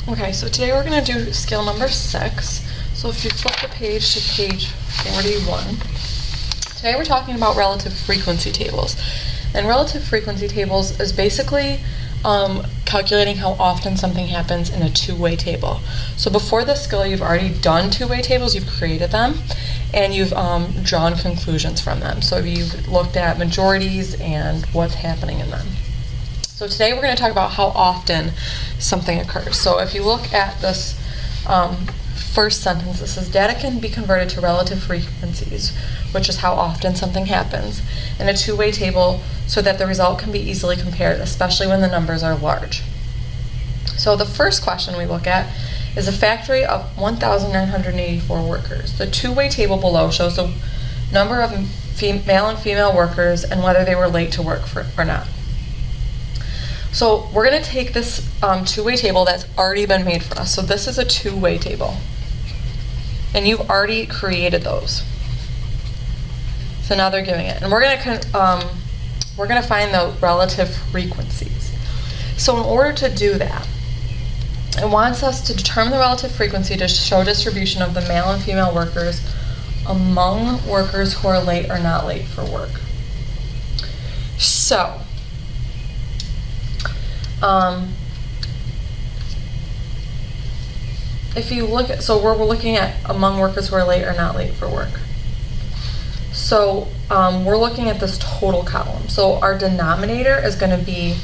Okay, so today we're going to do skill number 6. So if you flip the page to page 41, today we're talking about relative frequency tables. And relative frequency tables is basically calculating how often something happens in a two-way table. So before this skill, you've already done two-way tables, you've created them, and you've drawn conclusions from them. So you've looked at majorities and what's happening in them. So today we're going to talk about how often something occurs. So if you look at this first sentence, it says data can be converted to relative frequencies, which is how often something happens, in a two-way table so that the result can be easily compared, especially when the numbers are large. So the first question we look at is a factory of 1,984 workers. The two-way table below shows the number of male and female workers and whether they were late to work or not. So we're going to take this two-way table that's already been made for us. So this is a two-way table, and you've already created those. So now they're giving it, and we're going to find the relative frequencies. So in order to do that, it wants us to determine the relative frequency to show distribution of the male and female workers among workers who are late or not late for work. So if you look at, so we're looking at among workers who are late or not late for work. So we're looking at this total column. So our denominator is going to be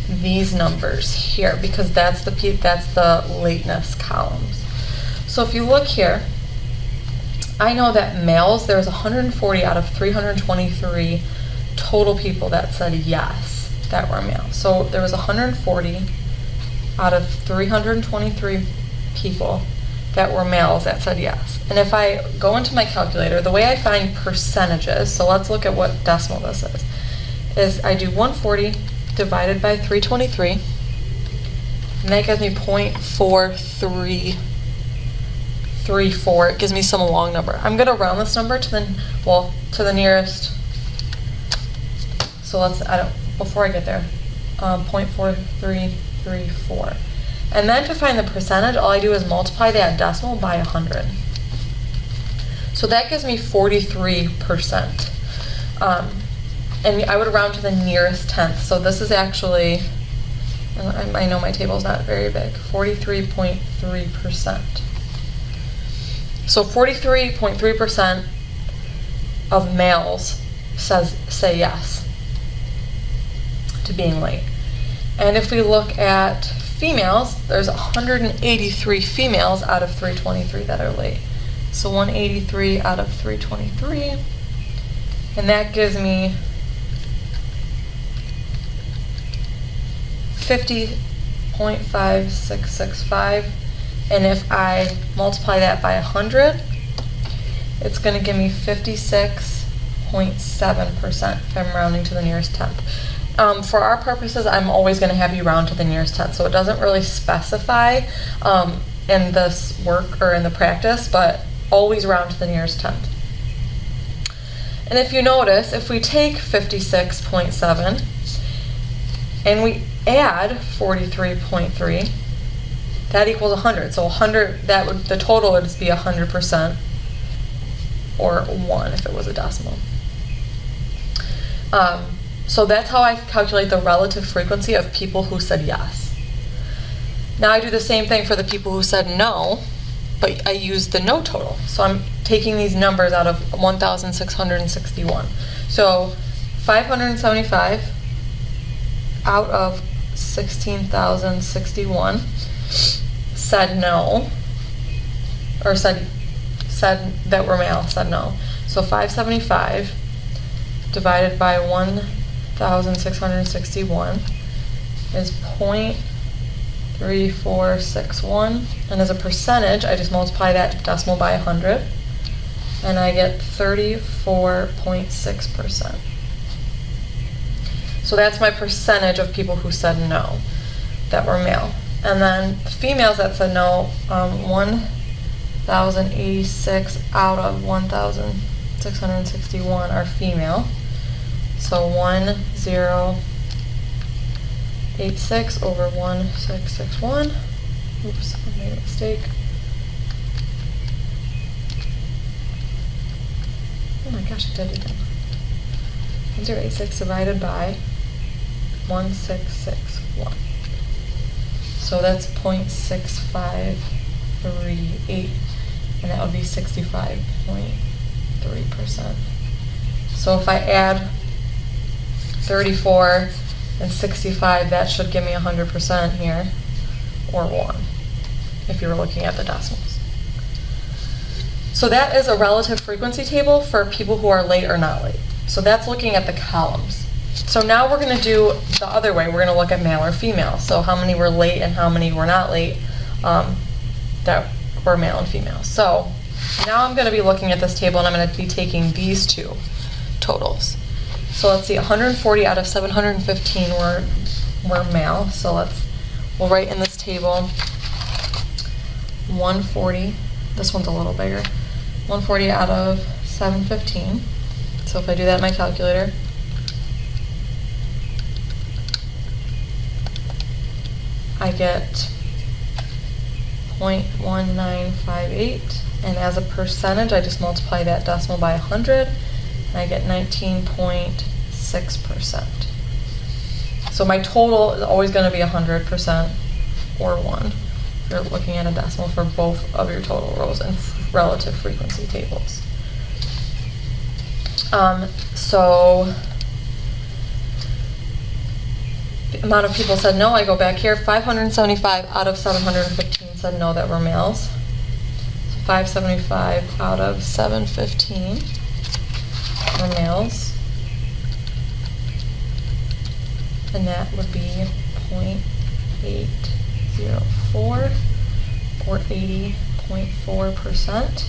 these numbers here because that's the lateness columns. So if you look here, I know that males, there's 140 out of 323 total people that said yes, that were male. So there was 140 out of 323 people that were males that said yes. And if I go into my calculator, the way I find percentages, so let's look at what decimal this is I do 140 divided by 323, and that gives me 0.4334. It gives me some long number. I'm going to round this number to the nearest. So before I get there, 0.4334. And then to find the percentage, all I do is multiply that decimal by 100. So that gives me 43%. And I would round to the nearest tenth. So this is actually, I know my table's not very big, 43.3%. So 43.3% of males say yes to being late. And if we look at females, there's 183 females out of 323 that are late. So 183 out of 323, and that gives me 50.5665, and if I multiply that by 100, it's going to give me 56.7% if I'm rounding to the nearest tenth. For our purposes, I'm always going to have you round to the nearest tenth, so it doesn't really specify in this work or in the practice, but always round to the nearest tenth. And if you notice, if we take 56.7 and we add 43.3, that equals 100. So 100, the total would just be 100%, or 1 if it was a decimal. So that's how I calculate the relative frequency of people who said yes. Now I do the same thing for the people who said no, but I use the no total. So I'm taking these numbers out of 1,661. So 575 out of 16,061 said no, or said that were male, said no. So 575 divided by 1,661 is 0.3461, and as a percentage, I just multiply that decimal by 100, and I get 34.6%. So that's my percentage of people who said no that were male. And then the females that said no, 1,086 out of 1,661 are female. So 1086 over 1661 Oops, I made a mistake. Oh my gosh, I did it again. 1086 divided by 1661. So that's 0.6538, and that would be 65.3%. So if I add 34 and 65, that should give me 100% here, or 1, if you were looking at the decimals. So that is a relative frequency table for people who are late or not late. So that's looking at the columns. So now we're going to do the other way. We're going to look at male or female. So how many were late and how many were not late that were male and female. So now I'm going to be looking at this table, and I'm going to be taking these two totals. So let's see, 140 out of 715 were male. So we'll write in this table 140. This one's a little bigger. 140 out of 715. So if I do that in my calculator, I get 0.1958, and as a percentage, I just multiply that decimal by 100, and I get 19.6%. So my total is always going to be 100% or 1. If you're looking at a decimal for both of your total rows and relative frequency tables. So the amount of people said no. I go back here. 575 out of 715 said no, that were males. So 575 out of 715 were males. And that would be 0.804 or 80.4%.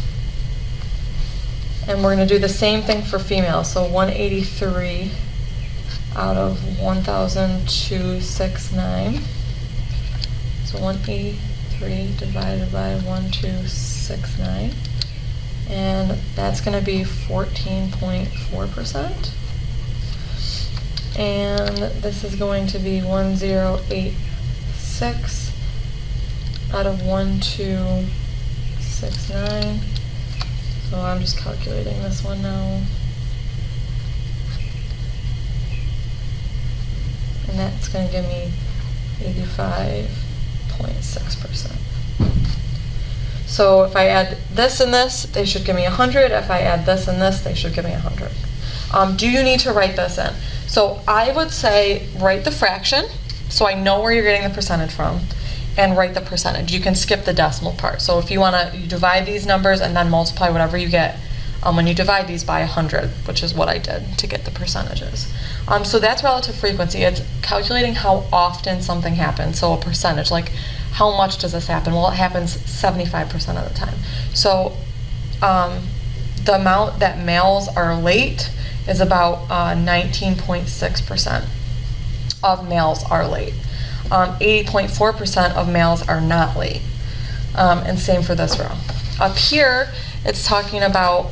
And we're going to do the same thing for females. So 183 out of 1,269. So 183 divided by 1,269. And that's going to be 14.4%. And this is going to be 1,086 out of 1,269. So I'm just calculating this one now. And that's going to give me 85.6%. So if I add this and this, they should give me 100. If I add this and this, they should give me 100. Do you need to write this in? So I would say write the fraction, so I know where you're getting the percentage from, and write the percentage. You can skip the decimal part. So if you want to divide these numbers and then multiply whatever you get when you divide these by 100, which is what I did to get the percentages. So that's relative frequency. It's calculating how often something happens. So a percentage, like how much does this happen? Well, it happens 75% of the time. So the amount that males are late is about 19.6% of males are late. 80.4% of males are not late. And same for this row. Up here, it's talking about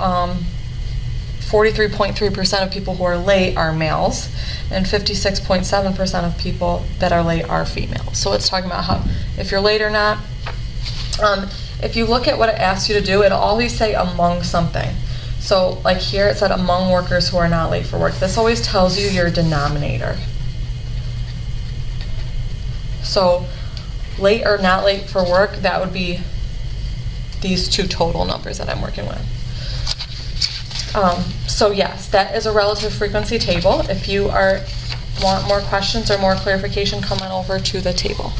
43.3% of people who are late are males, and 56.7% of people that are late are females. So it's talking about how, if you're late or not. If you look at what it asks you to do, it'll always say among something. So like here it said among workers who are not late for work. This always tells you your denominator. So late or not late for work, that would be these two total numbers that I'm working with. So yes, that is a relative frequency table. If you want more questions or more clarification, come on over to the table.